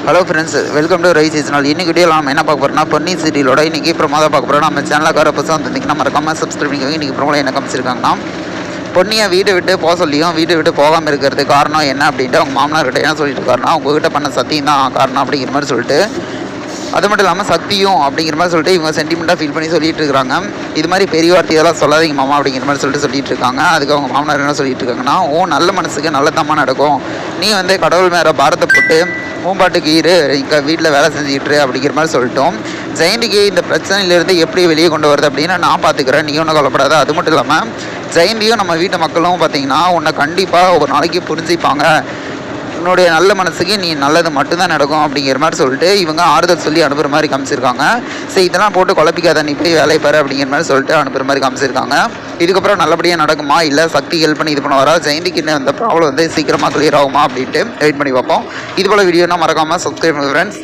Hello friends, welcome to rice seasonal. இன்னைக்கு வீடியோவில் நம்ம என்ன பார்க்க போகிறோம்னா, பொன்னி சீரியலோட இன்றைக்கி ப்ரோமோ தான் பார்க்க போகிறோம். நம்ம சேனலுக்கு வர புதுசாக வந்திருந்தீங்கன்னா மறக்காமல் சப்ஸ்கிரைப் பண்ணிக்கோங்க. இன்றைக்கி ப்ரோமோவில் என்ன காமிச்சிருக்காங்கன்னா, பொன்னியை வீட்டை விட்டு போக சொல்லியும் வீட்டை விட்டு போகாமல் இருக்கிறது காரணம் என்ன அப்படின்ட்டு அவங்க மாமனார்கிட்ட என்ன சொல்லிட்டு இருக்காருன்னா, உங்ககிட்ட பண்ண சத்தியம் தான் காரணம் அப்படிங்கிற மாதிரி சொல்லிட்டு, அது மட்டும் இல்லாமல் சக்தியும் அப்படிங்கிற மாதிரி சொல்லிட்டு இவங்க சென்டிமெண்ட்டாக ஃபீல் பண்ணி சொல்லிட்டு இருக்காங்க. இது மாதிரி பெரிய வார்த்தையெல்லாம் சொல்லாதீங்க மாமா அப்படிங்கிற மாதிரி சொல்லிட்டு இருக்காங்க. அதுக்கு அவங்க மாமனார் என்ன சொல்லிட்டு இருக்காங்கன்னா, நல்ல மனசுக்கு நல்லதம்மா நடக்கும், நீ கடவுள் மேலே பாரத்தை போட்டு மூம்பாட்டுக்கு இங்கே வீட்டில் வேலை செஞ்சுக்கிட்டு அப்படிங்கிற மாதிரி சொல்லிட்டோம். ஜெயந்திக்கு இந்த பிரச்சனையிலேருந்து எப்படி வெளியே கொண்டு வருது அப்படின்னு நான் பார்த்துக்கிறேன், நீ ஒன்றும் கவலைப்படாத. அது மட்டும் இல்லாமல் ஜெயந்தியும் நம்ம வீட்டு மக்களும் பார்த்தீங்கன்னா உன்னை கண்டிப்பாக ஒரு நாளைக்கு புரிஞ்சுப்பாங்க, உன்னுடைய நல்ல மனசுக்கு நீ நல்லது மட்டும்தான் நடக்கும் அப்படிங்கிற மாதிரி சொல்லிட்டு இவங்க ஆறுதல் சொல்லி அனுப்புகிற மாதிரி காமிச்சிருக்காங்க. சரி, இதெல்லாம் போட்டு குழப்பிக்காத, நீ போய் வேலையை பாரு அப்படிங்கிற மாதிரி சொல்லிட்டு அனுப்புகிற மாதிரி காமிச்சிருக்காங்க. இதுக்கப்புறம் நல்லபடியாக நடக்குமா, இல்லை சக்தி ஹெல்ப் பண்ணி இது பண்ண வரா, ஜெயந்திக்கு இன்னும் இந்த ப்ராப்ளம் சீக்கிரமாக கிளியர் ஆகுமா அப்படின்ட்டு வெயிட் பண்ணி பார்ப்போம். இது போல் வீடியோனா மறக்காமல் சப்ஸ்கிரைப் பண்ணுங்க ஃப்ரெண்ட்ஸ்.